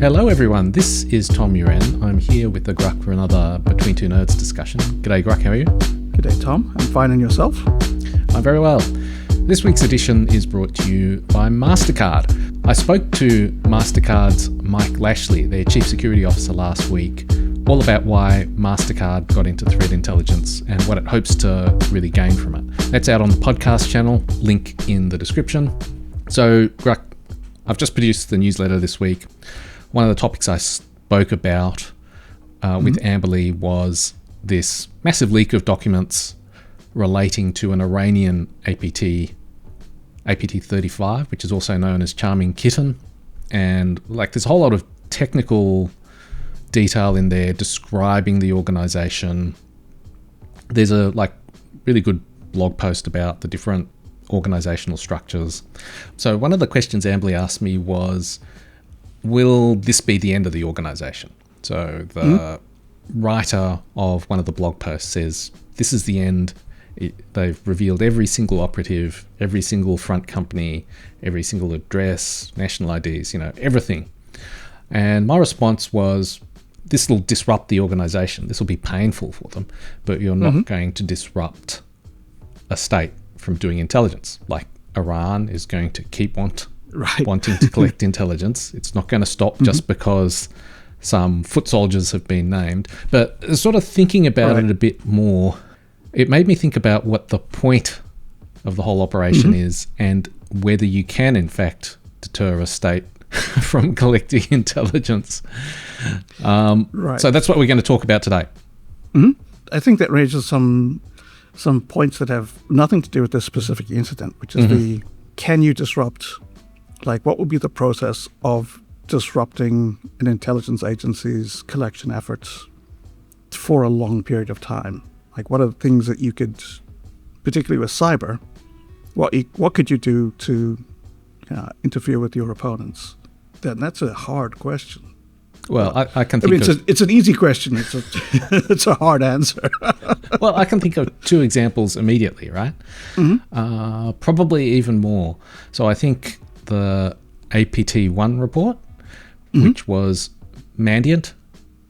Hello everyone, this is Tom Uren. I'm here with the Grugq for another Between Two Nerds discussion. G'day Grugq, how are you? G'day Tom, I'm fine, and yourself? I'm very well. This week's edition is brought to you by MasterCard. I spoke to MasterCard's Mike Lashley, their Chief Security Officer, last week, all about why MasterCard got into threat intelligence and what it hopes to really gain from it. That's out on the podcast channel, link in the description. So Grugq, I've just produced the newsletter this week. One of the topics I spoke about with Amberly was this massive leak of documents relating to an Iranian APT-35, which is also known as Charming Kitten. And there's a whole lot of technical detail in there describing the organization. There's a really good blog post about the different organizational structures. So one of the questions Amberly asked me was, will this be the end of the organization? So the writer of one of the blog posts says, this is the end. They've revealed every single operative, every single front company, every single address, national IDs, everything. And my response was, this will disrupt the organization. This will be painful for them, but you're not going to disrupt a state from doing intelligence. Like Iran is going to keep wanting to collect intelligence. It's not going to stop just because some foot soldiers have been named. But sort of thinking about it a bit more, it made me think about what the point of the whole operation is and whether you can, in fact, deter a state from collecting intelligence. So that's what we're going to talk about today. I think that raises some points that have nothing to do with this specific incident, which is can you disrupt, what would be the process of disrupting an intelligence agency's collection efforts for a long period of time? What are the things that you could, particularly with cyber, what could you do to interfere with your opponents? Then that's a hard question. Well, I can think it's an easy question. It's a hard answer. Well, I can think of two examples immediately, right? Probably even more. So I think the APT-1 report, which was Mandiant,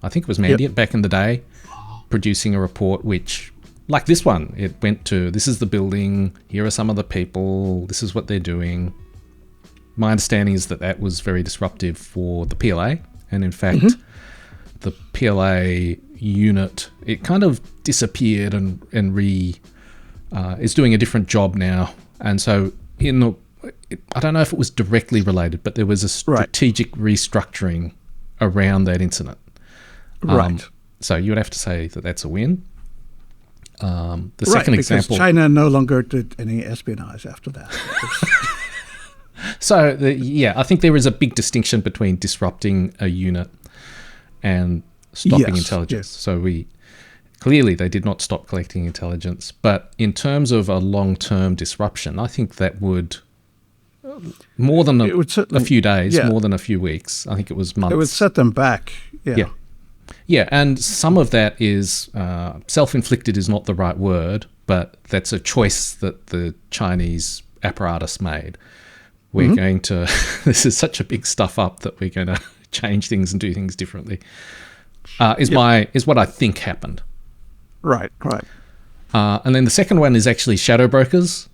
I think it was Mandiant back in the day, producing a report which, like this one, it went to, this is the building, here are some of the people, this is what they're doing. My understanding is that was very disruptive for the PLA. And in fact, the PLA unit, it kind of disappeared and is doing a different job now. And so I don't know if it was directly related, but there was a strategic restructuring around that incident. So you would have to say that that's a win. The second example, China no longer did any espionage after that. So, I think there is a big distinction between disrupting a unit and stopping intelligence. So clearly they did not stop collecting intelligence. But in terms of a long-term disruption, I think that would, more than a few days, more than a few weeks, I think it was months. It would set them back. Yeah, and some of that is self-inflicted is not the right word, but that's a choice that the Chinese apparatus made. We're going to, this is such a big stuff up that we're going to change things and do things differently, is what I think happened. Right. And then the second one is actually shadow brokers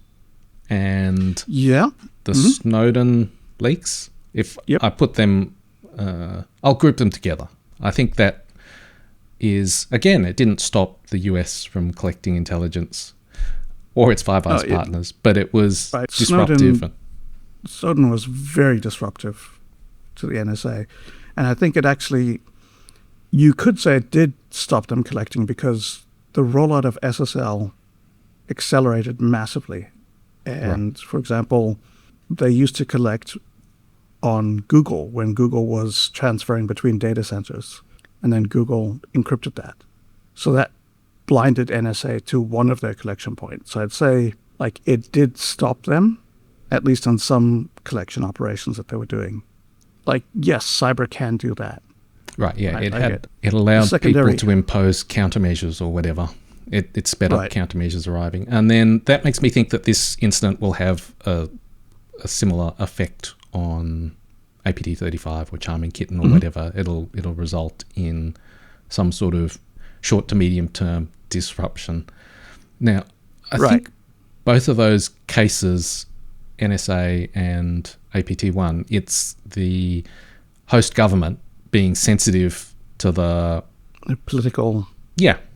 and the Snowden leaks. If I put them, I'll group them together. I think that is, again, it didn't stop the US from collecting intelligence or its Five Eyes partners, but it was disruptive. Snowden was very disruptive to the NSA. And I think it actually, you could say it did stop them collecting because the rollout of SSL accelerated massively. And for example, they used to collect on Google when Google was transferring between data centers, and then Google encrypted that. So that blinded NSA to one of their collection points. So I'd say it did stop them, at least on some collection operations that they were doing. Yes, cyber can do that. Right, yeah. It allowed people to impose countermeasures or whatever. It sped up countermeasures arriving. And then that makes me think that this incident will have a similar effect on APT35 or charming kitten or whatever, it'll result in some sort of short to medium term disruption. Now, I think both of those cases, NSA and APT1, it's the host government being sensitive to the political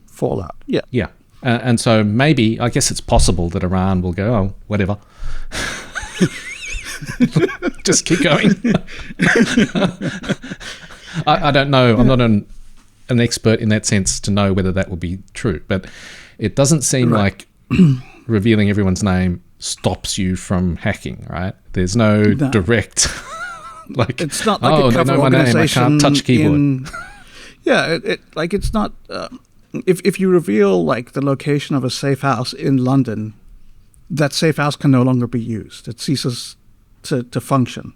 fallout. Yeah. Yeah. And so maybe, I guess it's possible that Iran will go, oh, whatever. Just keep going. I don't know. I'm not an expert in that sense to know whether that will be true. But it doesn't seem like revealing everyone's name stops you from hacking, right? There's no direct... like, it's not like a cover organization. I can't touch keyboard. It's not... If you reveal like the location of a safe house in London, that safe house can no longer be used. It ceases to function.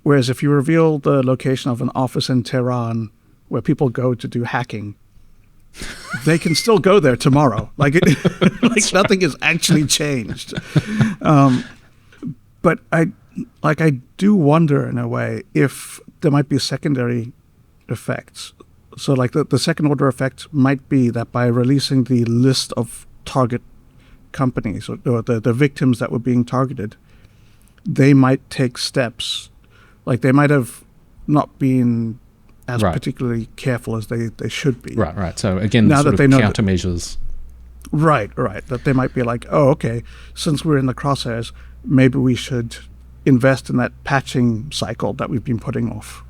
Whereas if you reveal the location of an office in Tehran where people go to do hacking, they can still go there tomorrow. Like nothing has actually changed. But I do wonder in a way if there might be secondary effects. So like the second order effect might be that by releasing the list of target companies or the victims that were being targeted, they might take steps. Like they might have not been as particularly careful as they should be. Right. So again, now sort that they of know countermeasures. Right. That they might be like, oh, okay, since we're in the crosshairs, maybe we should invest in that patching cycle that we've been putting off.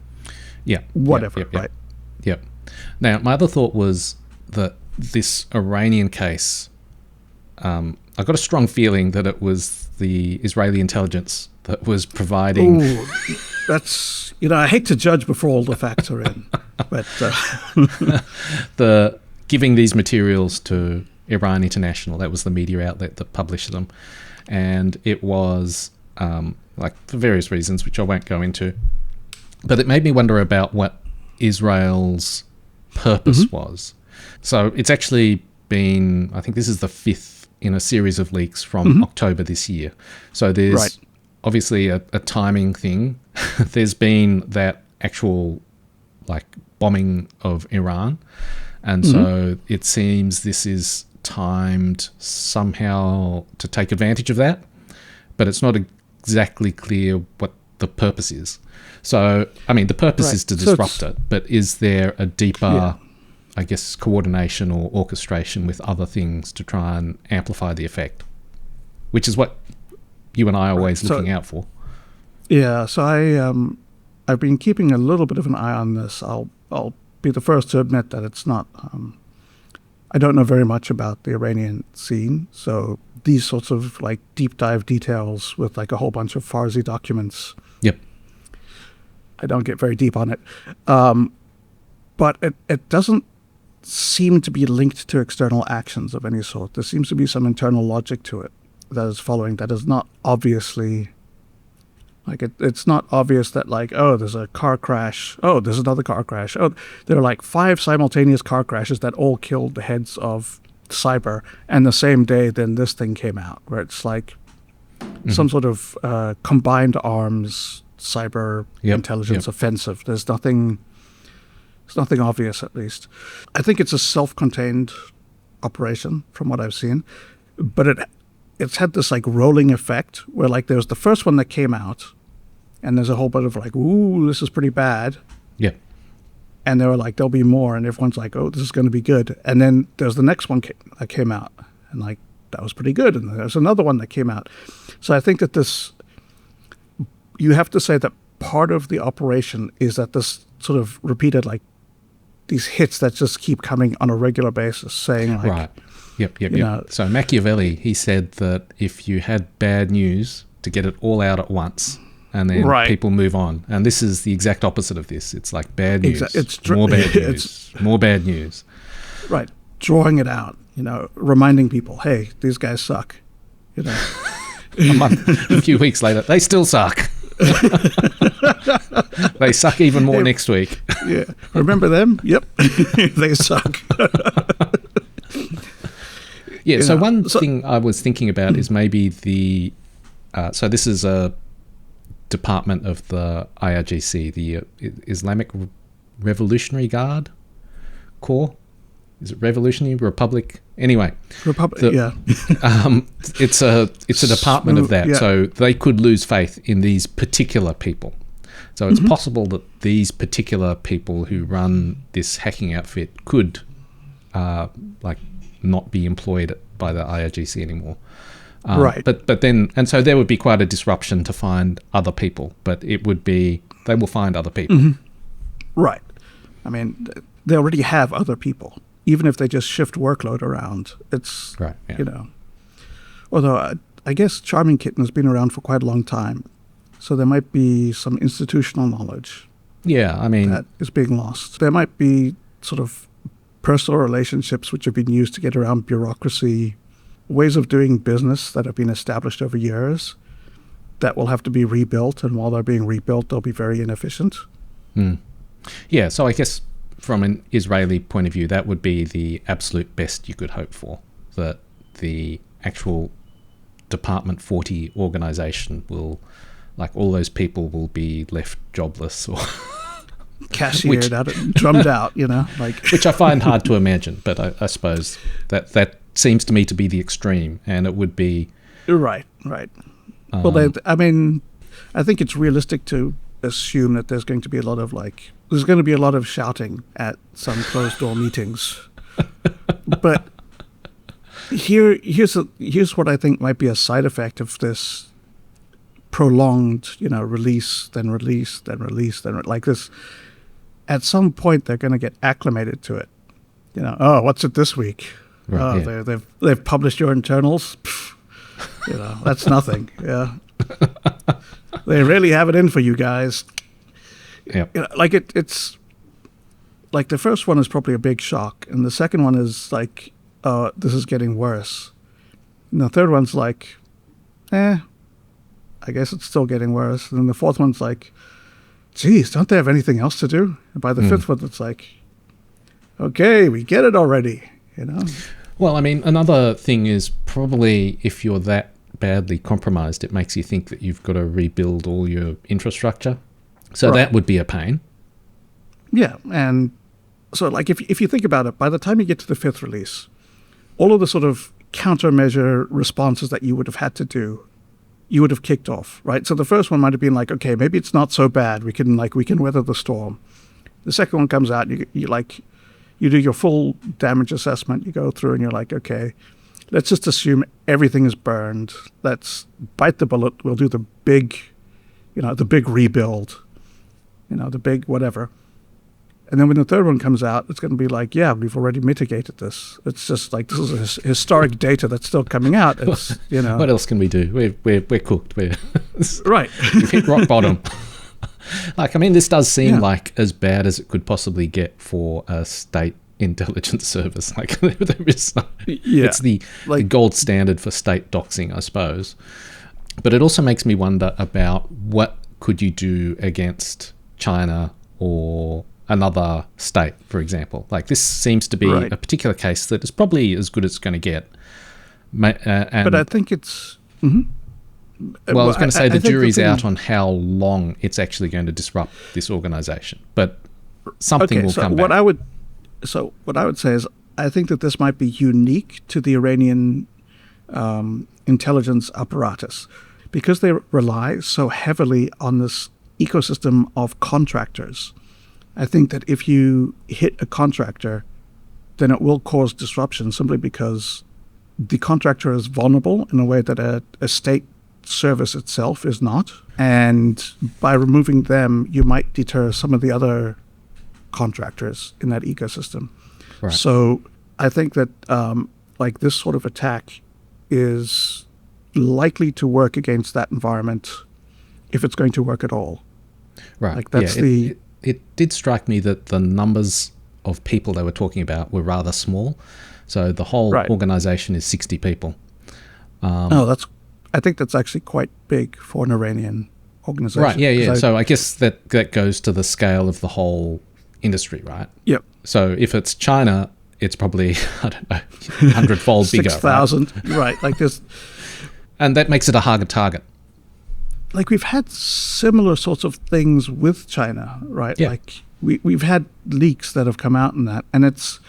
Yeah. Whatever, right? Yep. Now, my other thought was that this Iranian case, I got a strong feeling that it was the Israeli intelligence that was providing... Ooh, that's... I hate to judge before all the facts are in, but... the giving these materials to Iran International, that was the media outlet that published them. And it was, for various reasons, which I won't go into. But it made me wonder about what Israel's purpose was. So it's actually been, I think this is the 5th in a series of leaks from October this year. So there's obviously a timing thing. There's been that actual bombing of Iran. And so it seems this is timed somehow to take advantage of that. But it's not exactly clear what the purpose is. So, I mean, the purpose is to disrupt it, but is there a deeper, I guess, coordination or orchestration with other things to try and amplify the effect? Which is what you and I are always looking out for. Yeah, so I've been keeping a little bit of an eye on this. I'll be the first to admit that it's not... I don't know very much about the Iranian scene, so these sorts of deep dive details with a whole bunch of Farsi documents... Yep. I don't get very deep on it. But it doesn't seem to be linked to external actions of any sort. There seems to be some internal logic to it that is following that is not obviously... it's not obvious that there's a car crash. Oh, there's another car crash. Oh, there are 5 simultaneous car crashes that all killed the heads of cyber. And the same day, then this thing came out where it's some sort of combined arms cyber intelligence offensive. There's nothing obvious, at least. I think it's a self-contained operation from what I've seen, but it's had this rolling effect where there was the first one that came out and there's a whole bunch of ooh, this is pretty bad. Yeah. And they were there'll be more, and everyone's oh, this is going to be good. And then there's the next one that came out and that was pretty good. And there's another one that came out. So I think that you have to say that part of the operation is that this sort of repeated these hits that just keep coming on a regular basis, saying right. Yep. So Machiavelli, he said that if you had bad news, to get it all out at once, and then people move on. And this is the exact opposite of this. It's bad news, more bad news, more bad news. Right. Drawing it out, reminding people, hey, these guys suck. A few weeks later, they still suck. They suck even more next week. Yeah. Remember them? Yep. They suck. Yeah. So one thing I was thinking about is maybe so this is a department of the IRGC, the Islamic Revolutionary Guard Corps. Is it Revolutionary Republic? Anyway, yeah. It's a department of that, yeah. so they could lose faith in these particular people. So it's possible that these particular people who run this hacking outfit could, not be employed by the IRGC anymore. Right. But then, and so there would be quite a disruption to find other people. But it would be, they will find other people. Right. I mean, they already have other people. Even if they just shift workload around, it's, Right, yeah. Although I guess Charming Kitten has been around for quite a long time. So there might be some institutional knowledge. Yeah, I mean, that is being lost. There might be sort of personal relationships which have been used to get around bureaucracy, ways of doing business that have been established over years that will have to be rebuilt. And while they're being rebuilt, they'll be very inefficient. Yeah, so I guess from an Israeli point of view, that would be the absolute best you could hope for, that the actual Department 40 organization will, all those people will be left jobless or cashiered out, drummed out, which I find hard to imagine, but I suppose that seems to me to be the extreme, and it would be right. Well, I think it's realistic to assume that there's going to be a lot of shouting at some closed door meetings. But here's what I think might be a side effect of this prolonged, release, then release, then release, then like this. At some point, they're going to get acclimated to it. Oh, what's it this week? Right, yeah. They've published your internals. Pff, that's nothing. Yeah, they really have it in for you guys. Yeah, it's like the first one is probably a big shock, and the second one is like, this is getting worse. And the third one's like, I guess it's still getting worse. And then the fourth one's like, geez, don't they have anything else to do? And by the fifth one, it's like, okay, we get it already, Well, I mean, another thing is probably if you're that badly compromised, it makes you think that you've got to rebuild all your infrastructure. So that would be a pain. Yeah, and so if you think about it, by the time you get to the fifth release, all of the sort of countermeasure responses that you would have had to do, you would have kicked off, right? So the first one might have been like, okay, maybe it's not so bad. We can weather the storm. The second one comes out, you do your full damage assessment. You go through and you're like, okay, let's just assume everything is burned. Let's bite the bullet. We'll do the big rebuild, the big whatever. And then when the third one comes out, it's going to be like, yeah, we've already mitigated this. It's just like, this is historic data that's still coming out. It's, What else can we do? We're cooked. Right. We've hit rock bottom. This does seem like as bad as it could possibly get for a state intelligence service. There is it's the gold standard for state doxing, I suppose. But it also makes me wonder about what could you do against China or another state, for example. This seems to be a particular case that is probably as good as it's going to get. But I think it's... Well, I was going to say the jury's out on how long it's actually going to disrupt this organization, but something will come back. What I would say is, I think that this might be unique to the Iranian intelligence apparatus, because they rely so heavily on this ecosystem of contractors. I think that if you hit a contractor, then it will cause disruption simply because the contractor is vulnerable in a way that a state service itself is not. And by removing them, you might deter some of the other contractors in that ecosystem. Right. So I think that this sort of attack is likely to work against that environment if it's going to work at all. Right. It did strike me that the numbers of people they were talking about were rather small. So the whole organization is 60 people. I think that's actually quite big for an Iranian organization. Right, yeah. So I guess that goes to the scale of the whole industry, right? Yep. So if it's China, it's probably, 100-fold bigger. 6,000, right? Like this. And that makes it a harder target. like we've had similar sorts of things with China, right? Yeah. Like we've had leaks that have come out in that, and it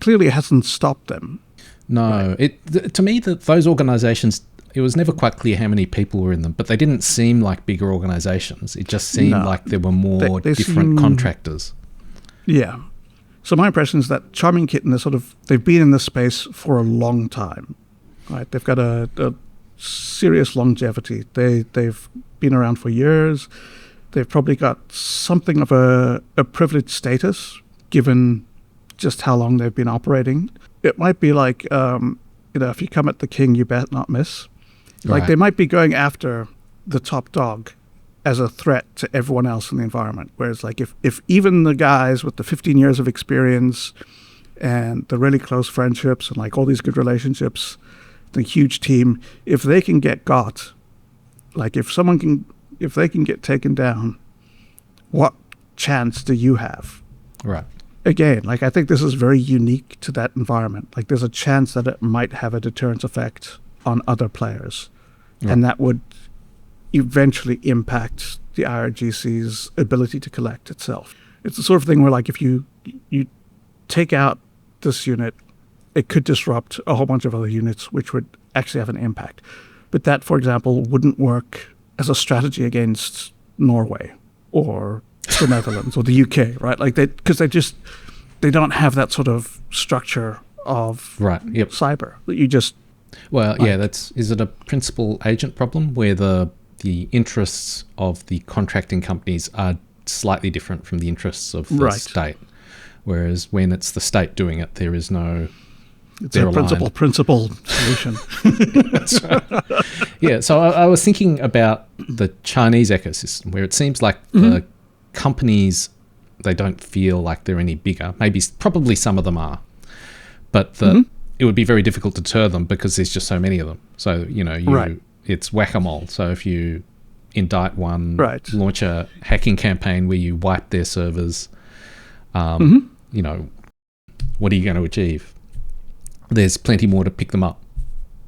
clearly hasn't stopped them. No, Right. to me, those organizations, it was never quite clear how many people were in them, but they didn't seem like bigger organizations. It just seemed No. like there were more They different seem- contractors. Yeah. So my impression is that Charming Kitten is they've been in this space for a long time, right? They've got a serious longevity. They've been around for years. They've probably got something of a privileged status, given just how long they've been operating. It might be like, if you come at the king, you bet not miss. Like Right. they might be going after the top dog as a threat to everyone else in the environment. Whereas like if even the guys with the 15 years of experience and the really close friendships and like all these good relationships, the huge team, if they can get got, like if they can get taken down, what chance do you have? Right. Again, like I think this is very unique to that environment. Like there's a chance that it might have a deterrence effect on other players. Right. And that would eventually impact the IRGC's ability to collect itself. It's the sort of thing where like if you take out this unit, it could disrupt a whole bunch of other units, which would actually have an impact. But that, for example, wouldn't work as a strategy against Norway or the Netherlands or the UK, right? Like because they don't have that sort of structure of Right. Yep. cyber that you just. Well, yeah, is it a principal agent problem where the interests of the contracting companies are slightly different from the interests of the Right. state? Whereas when it's the state doing it, there is no... It's they're a aligned. principal solution. That's right. Yeah, so I was thinking about the Chinese ecosystem where it seems like the companies, they don't feel like they're any bigger. Probably some of them are. But it would be very difficult to deter them because there's just so many of them. So, Right. It's whack-a-mole. So if you indict one, Right. launch a hacking campaign where you wipe their servers, what are you going to achieve? There's plenty more to pick them up.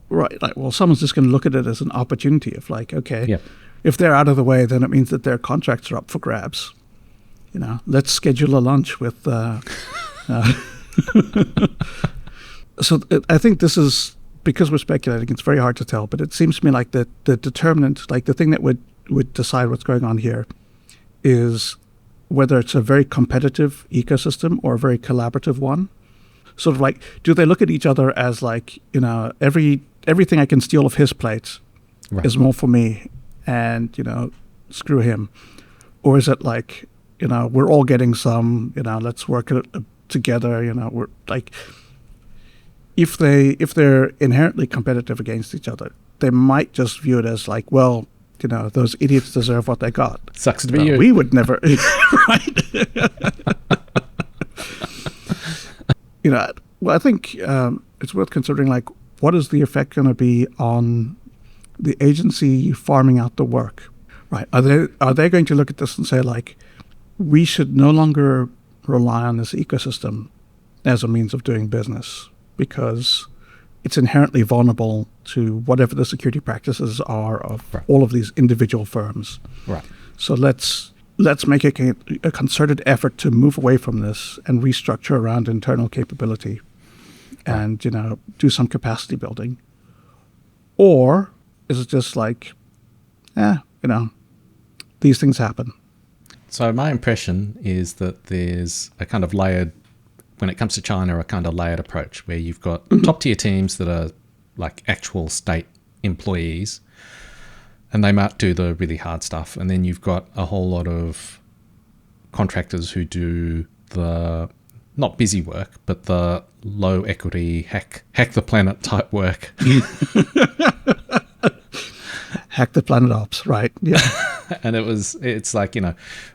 Right. Like, well, someone's just going to look at it as an opportunity of like, okay, Yeah. if they're out of the way, then it means that their contracts are up for grabs. Let's schedule a lunch with. So I think this is, because we're speculating, it's very hard to tell, but it seems to me like the determinant, like the thing that would decide what's going on here is whether it's a very competitive ecosystem or a very collaborative one. Sort of like, do they look at each other as like, everything I can steal off his plate Right. is more for me and, screw him? Or is it like, we're all getting some, let's work it together, we're like, if they're inherently competitive against each other, they might just view it as like, well, those idiots deserve what they got. Sucks to be you. We would never, right? Well, I think it's worth considering, like, what is the effect going to be on the agency farming out the work, right? Are they going to look at this and say, like, we should no longer rely on this ecosystem as a means of doing business because it's inherently vulnerable to whatever the security practices are of Right. all of these individual firms. Right. So let's make a concerted effort to move away from this and restructure around internal capability and, do some capacity building. Or is it just like, these things happen? So my impression is that there's a kind of layered, when it comes to China, a kind of layered approach where you've got top tier teams that are like actual state employees and they might do the really hard stuff. And then you've got a whole lot of contractors who do the not busy work, but the low equity hack the planet type work. Hack the planet ops, right? Yeah. And it's like,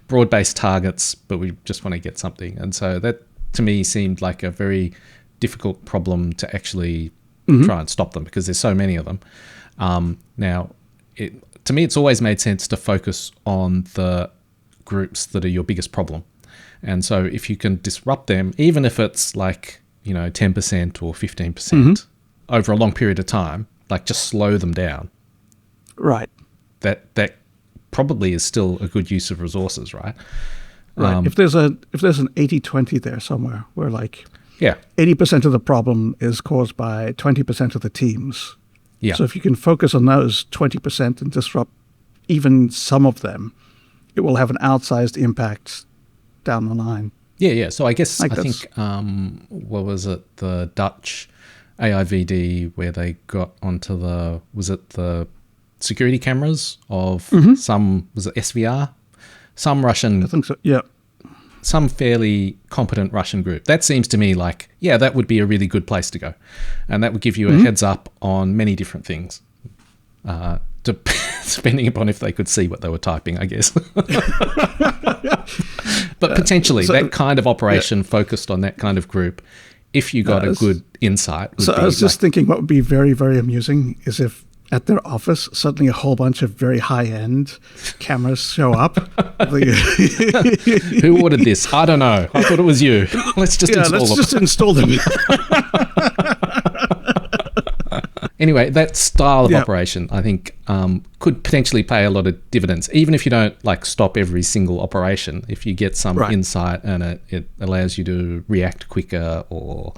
broad-based targets, but we just want to get something. And so that to me seemed like a very difficult problem to actually try and stop them because there's so many of them. Now, to me, it's always made sense to focus on the groups that are your biggest problem. And so if you can disrupt them, even if it's like, 10% or 15% over a long period of time, like just slow them down. Right. That probably is still a good use of resources, right? Right. If there's an 80-20 there somewhere where like 80% of the problem is caused by 20% of the teams. Yeah. So if you can focus on those 20% and disrupt even some of them, it will have an outsized impact down the line. Yeah. So I guess I think what was it, the Dutch AIVD, where they got onto the security cameras of some, was it SVR? Some Russian, I think so. Yeah. Some fairly competent Russian group. That seems to me like, that would be a really good place to go. And that would give you a heads up on many different things, depending upon if they could see what they were typing, I guess. But potentially that kind of operation focused on that kind of group, if you got a good insight. So I was just thinking what would be very, very amusing is if at their office, suddenly a whole bunch of very high-end cameras show up. Who ordered this? I don't know. I thought it was you. Let's just install them. Anyway, that style of operation, I think, could potentially pay a lot of dividends. Even if you don't stop every single operation, if you get some insight and it allows you to react quicker or...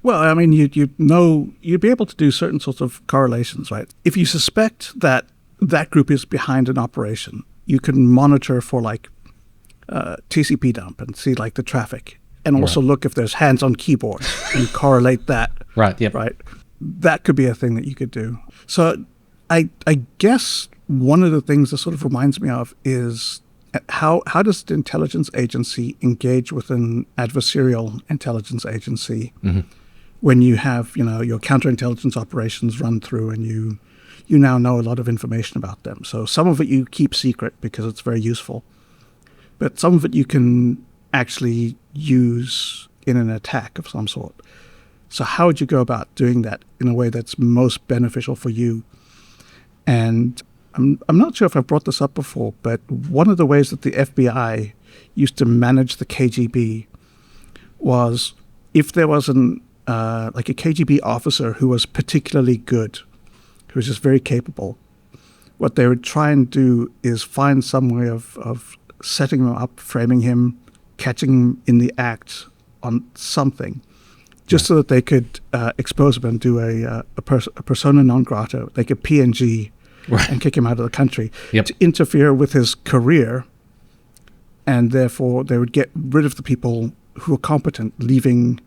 Well, I mean, you'd be able to do certain sorts of correlations, right? If you suspect that group is behind an operation, you can monitor for TCP dump and see the traffic, and also look if there's hands on keyboard and correlate that. Right. Yep. Right. That could be a thing that you could do. So, I guess one of the things this sort of reminds me of is how does the intelligence agency engage with an adversarial intelligence agency? Mm-hmm. When you have, your counterintelligence operations run through and you now know a lot of information about them. So some of it you keep secret because it's very useful. But some of it you can actually use in an attack of some sort. So how would you go about doing that in a way that's most beneficial for you? And I'm not sure if I've brought this up before, but one of the ways that the FBI used to manage the KGB was if there was a KGB officer who was particularly good, who was just very capable, what they would try and do is find some way of setting him up, framing him, catching him in the act on something, just so that they could expose him and do a persona non grata, like a PNG, and kick him out of the country to interfere with his career, and therefore they would get rid of the people who are competent, leaving...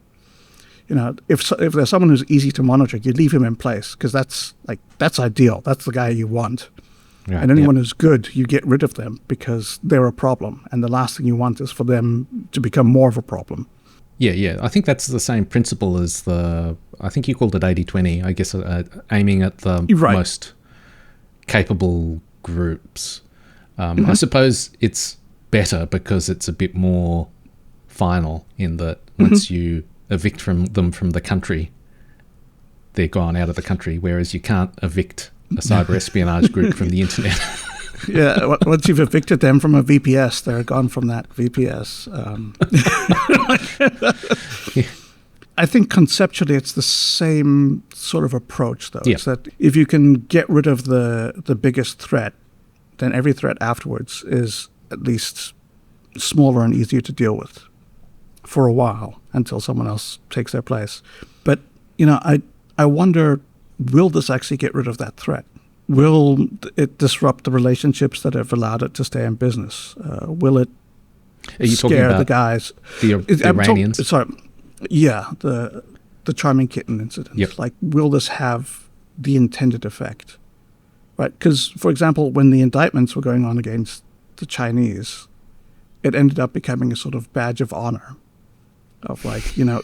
if there's someone who's easy to monitor, you leave him in place because that's ideal. That's the guy you want. And anyone who's good, you get rid of them because they're a problem. And the last thing you want is for them to become more of a problem. Yeah. I think that's the same principle as I think you called it 80-20, I guess, aiming at the most capable groups. I suppose it's better because it's a bit more final in that once you evict them from the country, they're gone out of the country, whereas you can't evict a cyber espionage group from the internet. Yeah, once you've evicted them from a VPS, they're gone from that VPS. I think conceptually it's the same sort of approach, though. It's that if you can get rid of the biggest threat, then every threat afterwards is at least smaller and easier to deal with for a while until someone else takes their place. But, I wonder, will this actually get rid of that threat? Will it disrupt the relationships that have allowed it to stay in business? Will it scare the guys? The Iranians? The Charming Kitten incident. Yep. Will this have the intended effect? Right? Because, for example, when the indictments were going on against the Chinese, it ended up becoming a sort of badge of honor. Of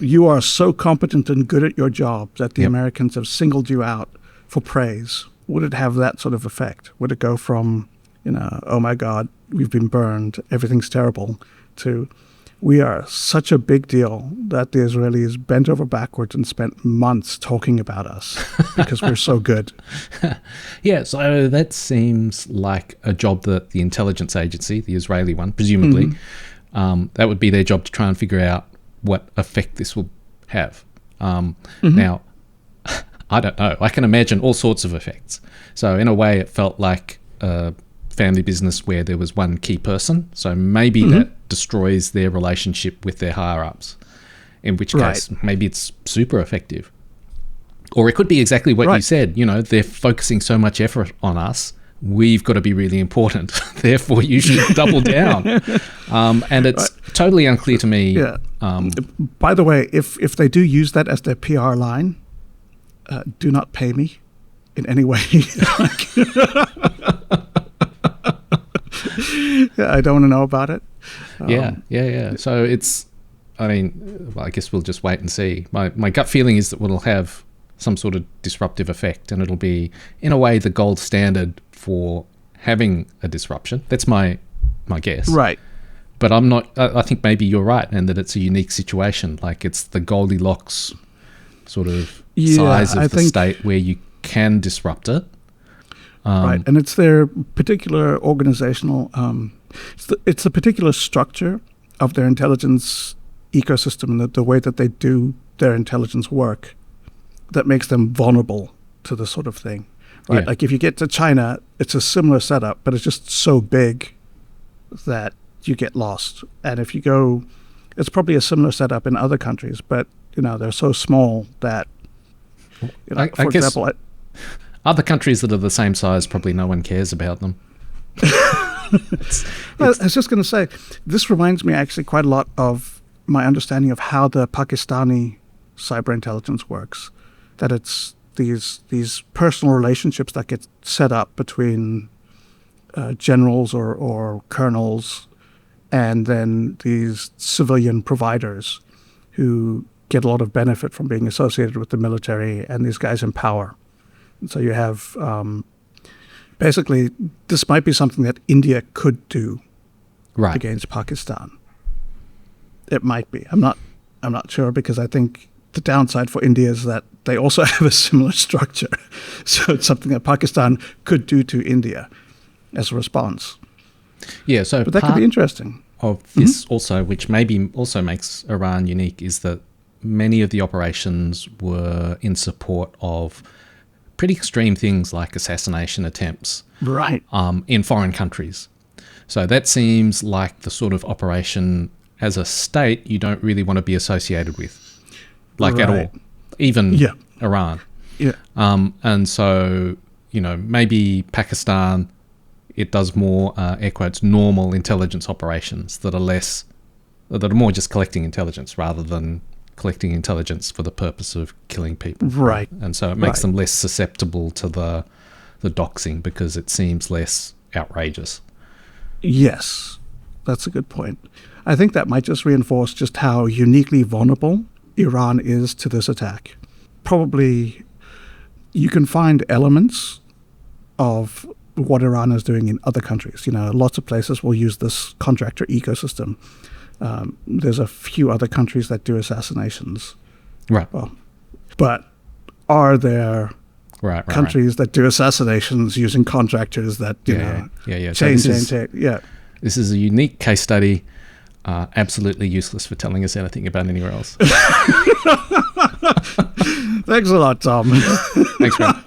you are so competent and good at your job that the Americans have singled you out for praise. Would it have that sort of effect? Would it go from, oh my God, we've been burned, everything's terrible, to we are such a big deal that the Israelis bent over backwards and spent months talking about us because we're so good? Yeah, so that seems like a job that the intelligence agency, the Israeli one, presumably, that would be their job to try and figure out what effect this will have. Now, I don't know. I can imagine all sorts of effects. So in a way, it felt like a family business where there was one key person. So maybe that destroys their relationship with their higher-ups, in which case maybe it's super effective. Or it could be exactly what you said. They're focusing so much effort on us. We've got to be really important. Therefore, you should double down. And it's totally unclear to me. Yeah. By the way, if they do use that as their PR line, do not pay me in any way. I don't want to know about it. Yeah. So I guess we'll just wait and see. My gut feeling is that we'll have some sort of disruptive effect, and it'll be, in a way, the gold standard for having a disruption. That's my guess. Right. But I'm not. I think maybe you're right, and that it's a unique situation. Like, it's the Goldilocks sort of size of the state where you can disrupt it. Right, and it's their particular organizational. It's the particular structure of their intelligence ecosystem and the way that they do their intelligence work that makes them vulnerable to this sort of thing. Right, like if you get to China, it's a similar setup, but it's just so big that you get lost. And if you go, it's probably a similar setup in other countries, but they're so small that, for example, other countries that are the same size, probably no one cares about them. I was just going to say, this reminds me actually quite a lot of my understanding of how the Pakistani cyber intelligence works. That it's these personal relationships that get set up between generals or colonels, and then these civilian providers who get a lot of benefit from being associated with the military and these guys in power. And so you have basically, this might be something that India could do against Pakistan. It might be. I'm not sure, because I think the downside for India is that they also have a similar structure. So it's something that Pakistan could do to India as a response. Yeah, but that could be interesting. Of this also, which maybe also makes Iran unique, is that many of the operations were in support of pretty extreme things like assassination attempts in foreign countries. So that seems like the sort of operation as a state you don't really want to be associated with, at all, even Iran. Yeah. And so, maybe Pakistan, it does more, air quotes, normal intelligence operations that are more just collecting intelligence rather than collecting intelligence for the purpose of killing people. Right. And so it makes them less susceptible to the doxing, because it seems less outrageous. Yes, that's a good point. I think that might just reinforce just how uniquely vulnerable Iran is to this attack. Probably you can find elements of what Iran is doing in other countries. Lots of places will use this contractor ecosystem. There's a few other countries that do assassinations. Right. Well, but are there countries that do assassinations using contractors that, change? This is a unique case study, absolutely useless for telling us anything about anywhere else. Thanks a lot, Tom. Thanks, man.